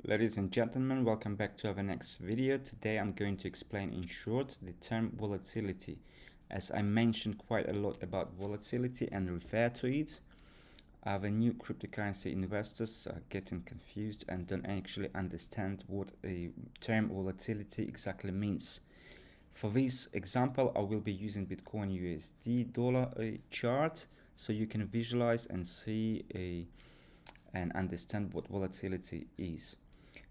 Ladies and gentlemen, welcome back to our next video. Today I'm going to explain in short the term volatility. As I mentioned quite a lot about volatility and refer to it, our new cryptocurrency investors are getting confused and don't actually understand what a term volatility exactly means. For this example, I will be using Bitcoin USD dollar chart so you can visualize and see and understand what volatility is.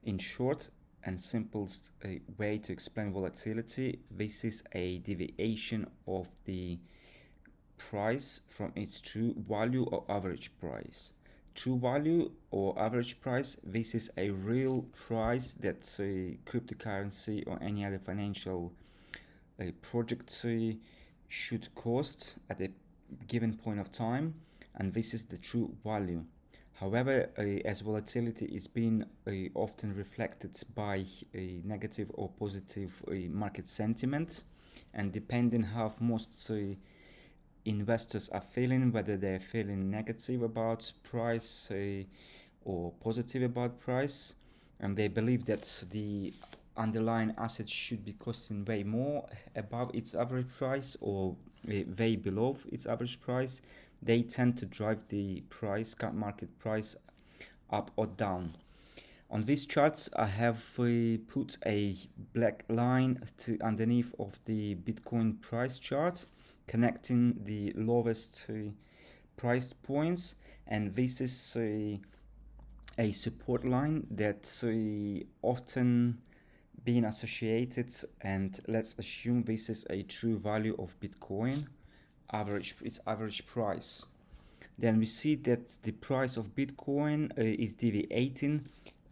In short and simplest way to explain volatility, this is a deviation of the price from its true value or average price. True value or average price, this is a real price that a cryptocurrency or any other financial project should cost at a given point of time, and this is the true value. However, as volatility is being often reflected by a negative or positive market sentiment, and depending how most investors are feeling, whether they're feeling negative about price or positive about price, and they believe that the underlying asset should be costing way more above its average price or way below its average price, they tend to drive the price, market price, up or down. On these charts, I have put a black line to underneath of the Bitcoin price chart, connecting the lowest price points, and this is a support line that's often being associated, and let's assume this is a true value of Bitcoin, its average price. Then we see that the price of Bitcoin is deviating.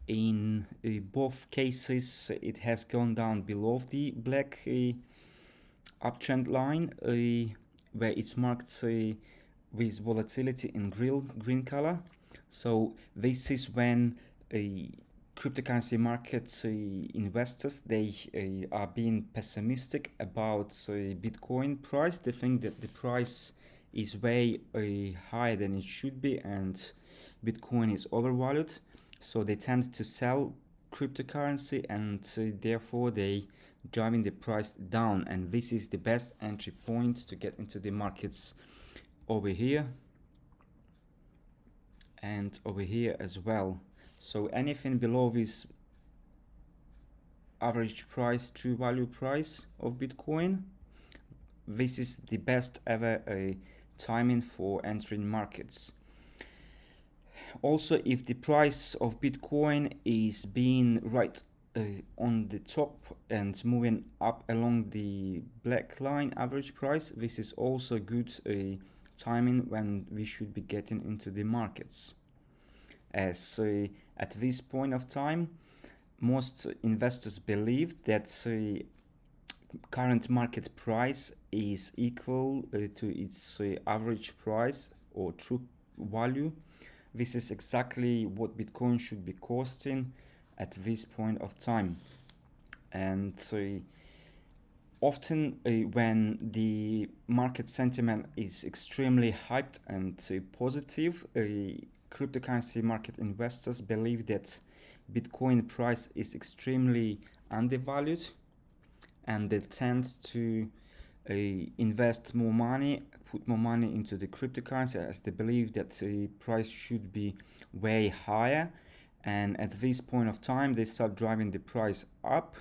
In both cases, it has gone down below the black uptrend line, where it's marked with volatility in green color. So this is when cryptocurrency market investors, they are being pessimistic about Bitcoin price. They think that the price is way higher than it should be and Bitcoin is overvalued, so they tend to sell cryptocurrency, and therefore they driving the price down, and this is the best entry point to get into the markets over here and over here as well. So anything below this average price, true value price of Bitcoin, this is the best ever timing for entering markets. Also, if the price of Bitcoin is being right on the top and moving up along the black line average price, this is also good timing when we should be getting into the markets. As at this point of time, most investors believe that current market price is equal to its average price or true value. This is exactly what Bitcoin should be costing at this point of time. And often when the market sentiment is extremely hyped and positive, cryptocurrency market investors believe that Bitcoin price is extremely undervalued, and they tend to invest more money, put more money into the cryptocurrency, as they believe that the price should be way higher. And at this point of time, they start driving the price up,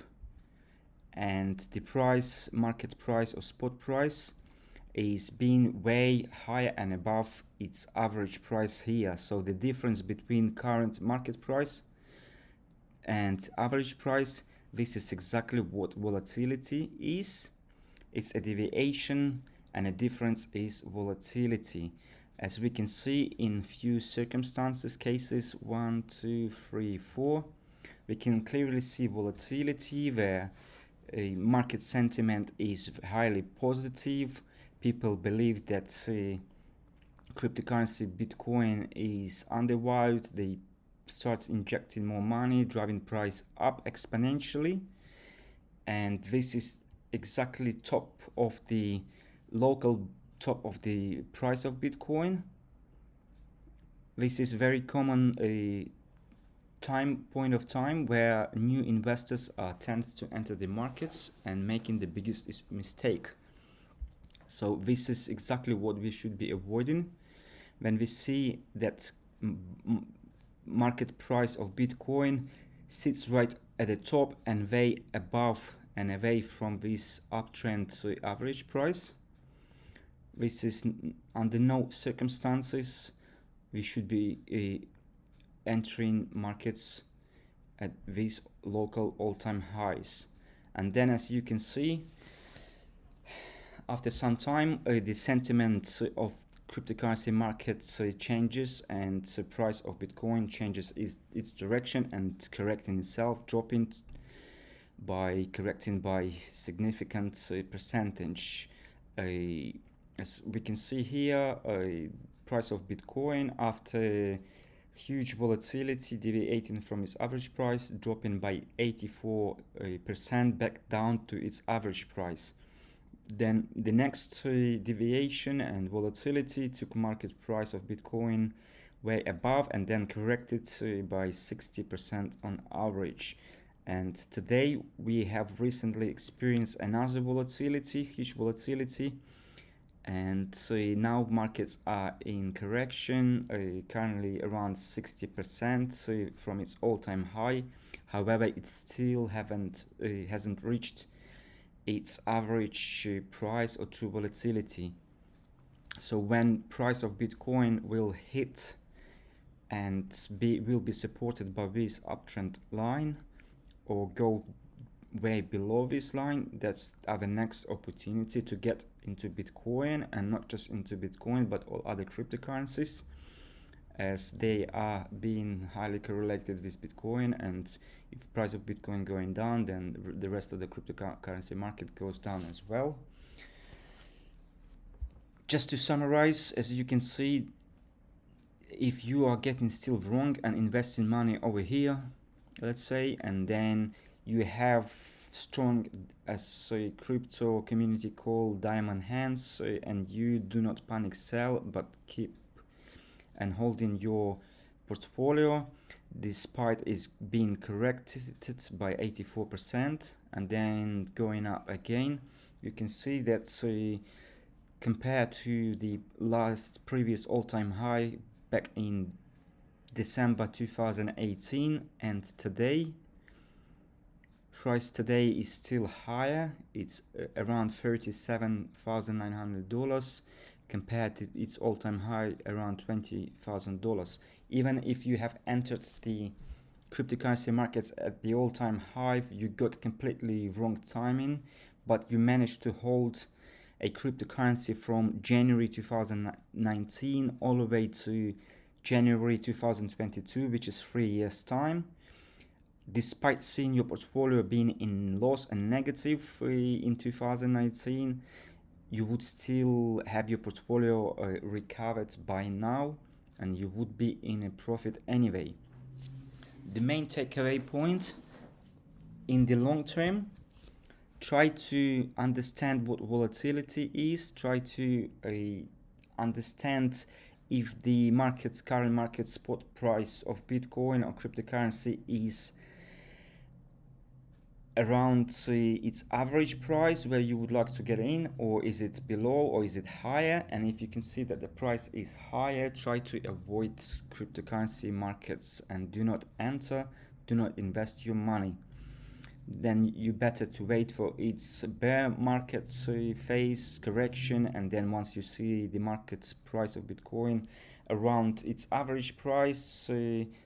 and the price, market price or spot price, is being way higher and above its average price here. So the difference between current market price and average price, this is exactly what volatility is. It's a deviation, and a difference is volatility. As we can see in few circumstances, cases 1, 2, 3, 4, we can clearly see volatility where a market sentiment is highly positive. People believe that cryptocurrency Bitcoin is undervalued. They start injecting more money, driving price up exponentially, and this is exactly top of the local top of the price of Bitcoin. This is very common point of time where new investors tend to enter the markets and making the biggest mistake. So this is exactly what we should be avoiding when we see that market price of Bitcoin sits right at the top and way above and away from this uptrend average price. This is under no circumstances we should be entering markets at these local all-time highs. And then, as you can see, after some time, the sentiment of cryptocurrency markets changes, and the price of Bitcoin changes its direction and correcting itself, dropping by significant percentage. As we can see here, price of Bitcoin after huge volatility deviating from its average price, dropping by 84% back down to its average price. Then the next deviation and volatility took market price of Bitcoin way above and then corrected by 60% on average. And today we have recently experienced another volatility, huge volatility, and now markets are in correction, currently around 60% from its all-time high. However, it still hasn't reached its average price or true volatility. So when price of Bitcoin will hit and will be supported by this uptrend line or go way below this line, that's our next opportunity to get into Bitcoin, and not just into Bitcoin but all other cryptocurrencies, as they are being highly correlated with Bitcoin. And if price of Bitcoin going down, then the rest of the cryptocurrency market goes down as well. Just to summarize, as you can see, if you are getting still wrong and investing money over here, let's say, and then you have strong, as a crypto community called diamond hands, and you do not panic sell but keep and holding your portfolio despite is being corrected by 84% and then going up again, you can see that compared to the previous all-time high back in December 2018 and today, price today is still higher. It's around $37,900 compared to its all-time high around $20,000. Even if you have entered the cryptocurrency markets at the all-time high, you got completely wrong timing, but you managed to hold a cryptocurrency from January 2019 all the way to January 2022, which is 3 years time. Despite seeing your portfolio being in loss and negative in 2019, you would still have your portfolio recovered by now, and you would be in a profit anyway. The main takeaway point: in the long term, try to understand what volatility is. Try to understand if the current market spot price of Bitcoin or cryptocurrency is around its average price where you would like to get in, or is it below, or is it higher. And if you can see that the price is higher, try to avoid cryptocurrency markets and do not enter, do not invest your money. Then you better to wait for its bear market phase correction, and then once you see the market price of Bitcoin around its average price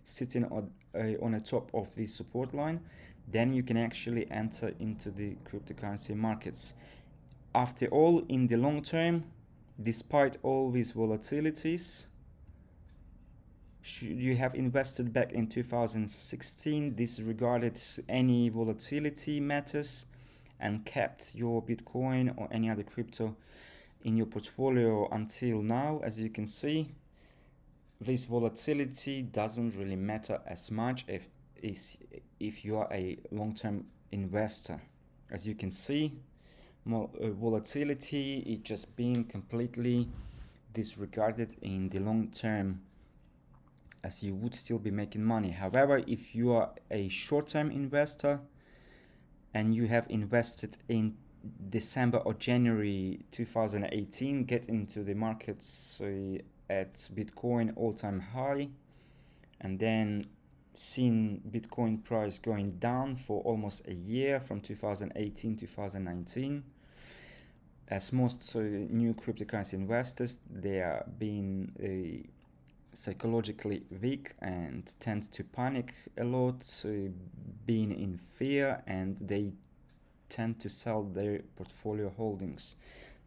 sitting on the top of the support line, then you can actually enter into the cryptocurrency markets. After all, in the long term, despite all these volatilities, should you have invested back in 2016, disregarded any volatility matters, and kept your Bitcoin or any other crypto in your portfolio until now, as you can see, this volatility doesn't really matter as much if you are a long-term investor. As you can see, volatility is just being completely disregarded in the long term. as you would still be making money. However, if you are a short-term investor and you have invested in December or January 2018, get into the markets at Bitcoin all-time high, and then seen Bitcoin price going down for almost a year from 2018 to 2019. As most new cryptocurrency investors, they are being psychologically weak and tend to panic a lot, being in fear, and they tend to sell their portfolio holdings,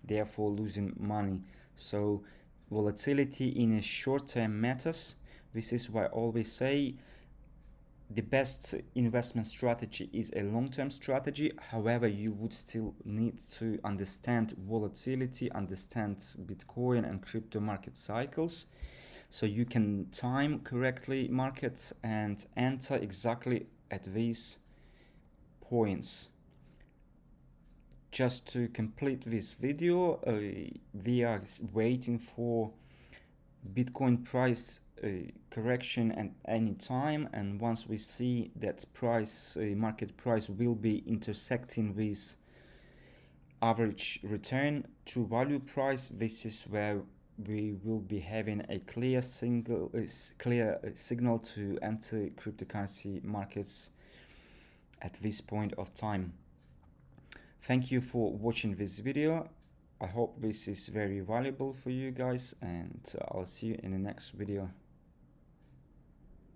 therefore losing money. So volatility in a short term matters. This is why I always say the best investment strategy is a long-term strategy. However, you would still need to understand volatility, understand Bitcoin and crypto market cycles, so you can time correctly markets and enter exactly at these points. Just to complete this video, we are waiting for Bitcoin price correction at any time, and once we see that market price will be intersecting with average return to value price, this is where we will be having a clear signal to enter cryptocurrency markets at this point of time. Thank you for watching this video. I hope this is very valuable for you guys, and I'll see you in the next video.